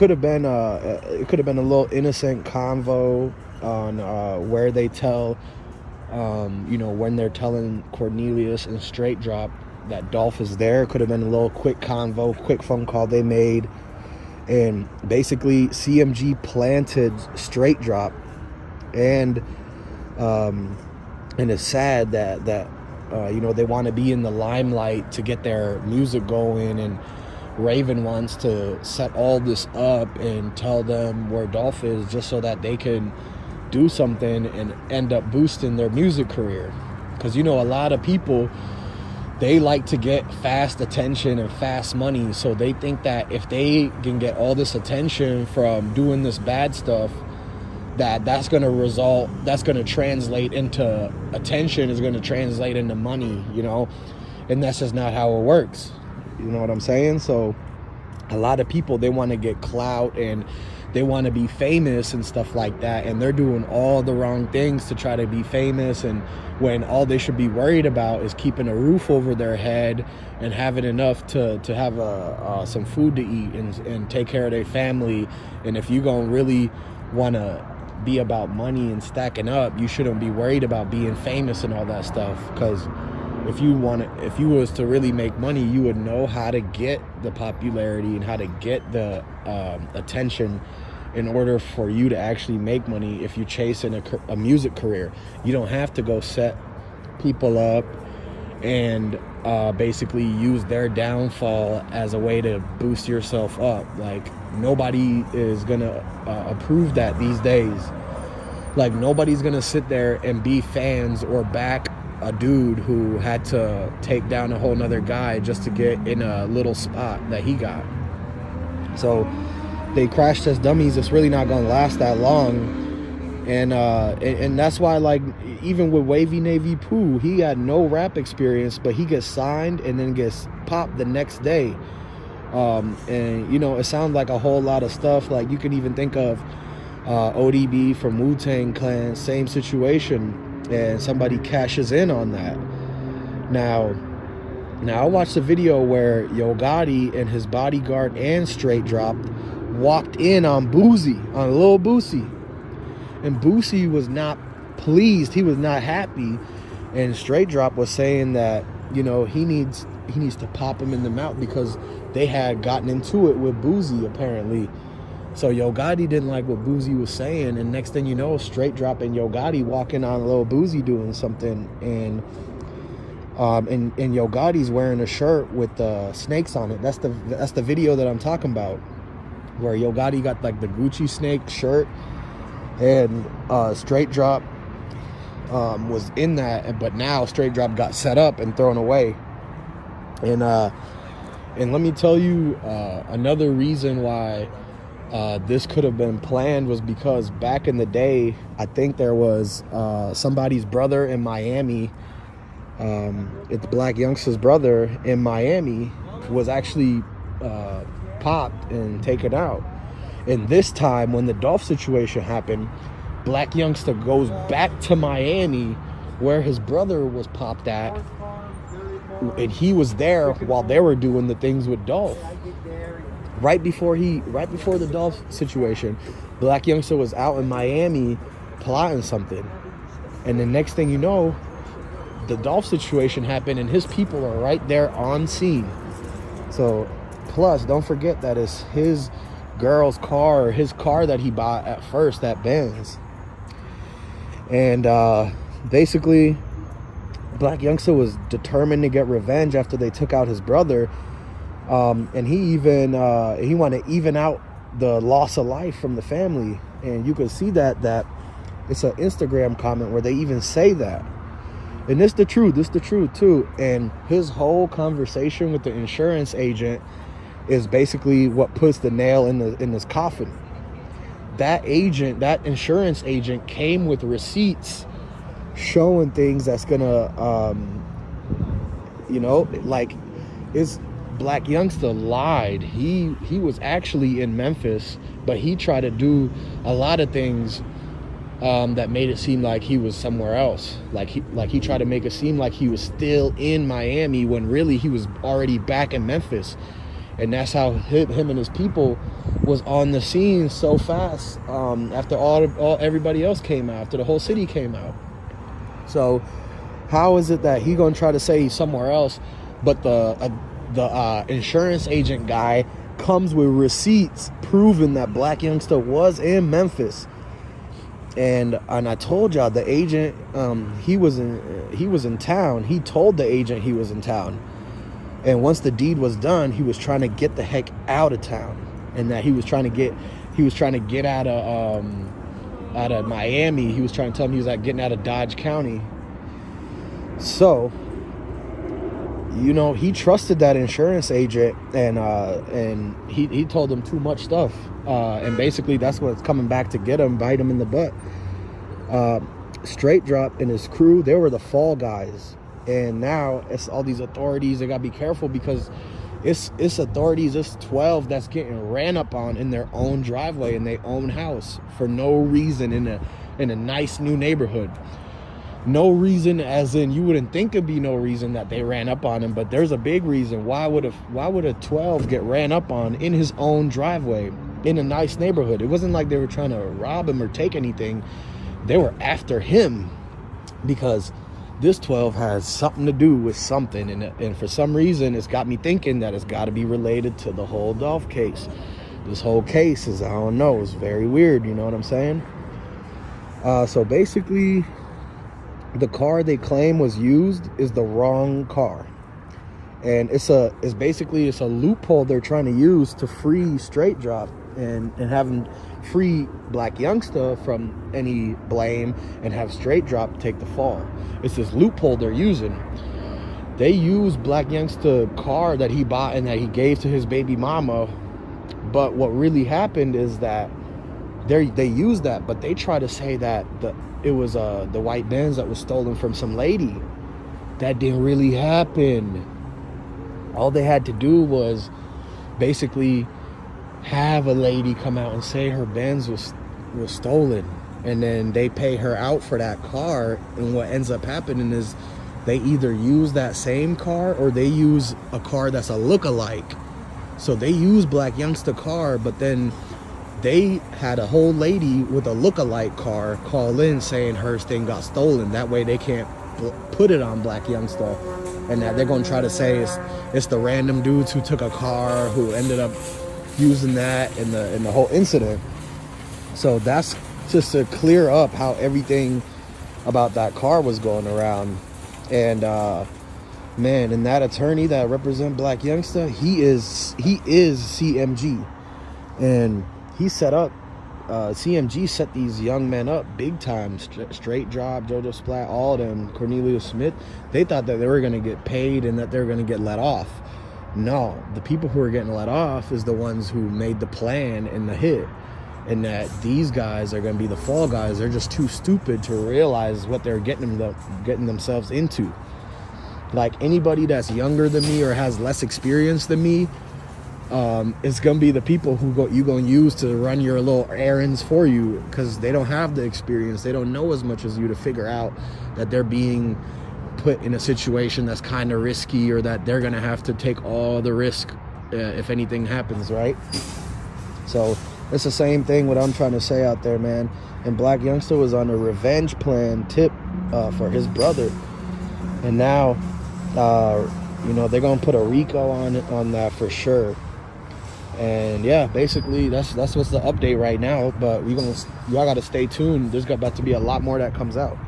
It could have been a little innocent convo on where they tell, when they're telling Cornelius and Straight Drop that Dolph is there. It could have been a little quick convo, quick phone call they made. And basically, CMG planted Straight Drop, and it's sad that they want to be in the limelight to get their music going, and Raven wants to set all this up and tell them where Dolph is just so that they can do something and end up boosting their music career. Because a lot of people, they like to get fast attention and fast money, so they think that if they can get all this attention from doing this bad stuff, that's going to translate into attention, is going to translate into money, and that's just not how it works. You know what I'm saying? So a lot of people, they want to get clout and they want to be famous and stuff like that, and they're doing all the wrong things to try to be famous, and when all they should be worried about is keeping a roof over their head and having enough to have some food to eat and take care of their family. And if you're going to really want to be about money and stacking up, you shouldn't be worried about being famous and all that stuff, because if you was to really make money, you would know how to get the popularity and how to get the attention in order for you to actually make money. If you're chasing a music career, you don't have to go set people up and basically use their downfall as a way to boost yourself up. Like, nobody is gonna approve that these days. Like, nobody's gonna sit there and be fans or back a dude who had to take down a whole nother guy just to get in a little spot that he got. So they crash test dummies. It's really not gonna last that long, and that's why, like, even with Wavy Navy Pooh, he had no rap experience, but he gets signed and then gets popped the next day. And it sounds like a whole lot of stuff. Like, you can even think of ODB from Wu-Tang Clan, same situation, and somebody cashes in on that. Now I watched a video where Yo Gotti and his bodyguard and Straight Drop walked in on Lil Boosie, and Boosie was not pleased. He was not happy, and Straight Drop was saying that he needs to pop him in the mouth because they had gotten into it with Boosie apparently. So Yo Gotti didn't like what Boosie was saying, and next thing you know, Straight Drop and Yo Gotti walking on Lil Boosie doing something, and Yo Gotti's wearing a shirt with snakes on it. That's the video that I'm talking about, where Yo Gotti got like the Gucci snake shirt, and Straight Drop was in that, but now Straight Drop got set up and thrown away. And let me tell you, another reason why this could have been planned was because back in the day, I think there was somebody's brother in Miami. It's Blac Youngsta's brother in Miami was actually popped and taken out. And this time, when the Dolph situation happened, Blac Youngsta goes back to Miami where his brother was popped at, and he was there while they were doing the things with Dolph. Right before the Dolph situation, Blac Youngsta was out in Miami plotting something, and the next thing you know, the Dolph situation happened, and his people are right there on scene. So, plus, don't forget that it's his girl's car, his car that he bought at first, that Benz. And basically, Blac Youngsta was determined to get revenge after they took out his brother. And he wanted to even out the loss of life from the family. And you can see that it's an Instagram comment where they even say that. And this the truth too. And his whole conversation with the insurance agent is basically what puts the nail in his coffin. That insurance agent came with receipts showing things that's gonna it's Blac Youngsta lied. He was actually in Memphis, but he tried to do a lot of things that made it seem like he was somewhere else. Like he tried to make it seem like he was still in Miami when really he was already back in Memphis. And that's how him and his people was on the scene so fast after everybody else came out, after the whole city came out. So how is it that he gonna try to say he's somewhere else, but the insurance agent guy comes with receipts proving that Blac Youngsta was in Memphis? And I told y'all, the agent, he was in town. He told the agent he was in town. And once the deed was done, he was trying to get the heck out of town, and that he was trying to get out of Miami. He was trying to tell him he was like getting out of Dodge County. So, you know, he trusted that insurance agent, and he told him too much stuff, and basically that's what's coming back to get him, bite him in the butt. Straight Drop and his crew, they were the fall guys. And now it's all these authorities. They gotta be careful because it's authorities. It's 12 that's getting ran up on in their own driveway in their own house for no reason in a nice new neighborhood. No reason, as in you wouldn't think it'd be no reason that they ran up on him, but there's a big reason. Why would a 12 get ran up on in his own driveway in a nice neighborhood? It wasn't like they were trying to rob him or take anything. They were after him because this 12 has something to do with something, and for some reason it's got me thinking that it's got to be related to the whole Dolph case. This whole case is, I don't know, it's very weird, you know what I'm saying? So basically, the car they claim was used is the wrong car, and it's a loophole they're trying to use to free Straight Drop and have him free Blac Youngsta from any blame and have Straight Drop take the fall. It's this loophole they're using. They use Blac Youngsta car that he bought and that he gave to his baby mama, but what really happened is that they used that, but they try to say that it was the white Benz that was stolen from some lady. That didn't really happen. All they had to do was basically have a lady come out and say her Benz was stolen, and then they pay her out for that car. And what ends up happening is they either use that same car or they use a car that's a look-alike. So they use Blac Youngsta car, but then they had a whole lady with a look-alike car call in saying her thing got stolen. That way they can't put it on Blac Youngsta, and that they're going to try to say it's the random dudes who took a car who ended up using that in the whole incident. So that's just to clear up how everything about that car was going around. And man, and that attorney that represent Blac Youngsta, he is CMG, and he set up CMG set these young men up big time. Straight Drop, Jojo Splat, all of them, Cornelius Smith. They thought that they were going to get paid and that they were going to get let off. No, the people who are getting let off is the ones who made the plan and the hit, and that these guys are going to be the fall guys. They're just too stupid to realize what they're getting themselves into. Like, anybody that's younger than me or has less experience than me, it's going to be the people who you going to use to run your little errands for you, because they don't have the experience. They don't know as much as you to figure out that they're being put in a situation that's kind of risky, or that they're gonna have to take all the risk if anything happens, right? So it's the same thing what I'm trying to say out there, man. And Blac Youngsta was on a revenge plan tip for his brother, and now you know, they're gonna put a RICO on that for sure. And yeah, basically that's what's the update right now. But y'all gotta stay tuned. There's about to be a lot more that comes out.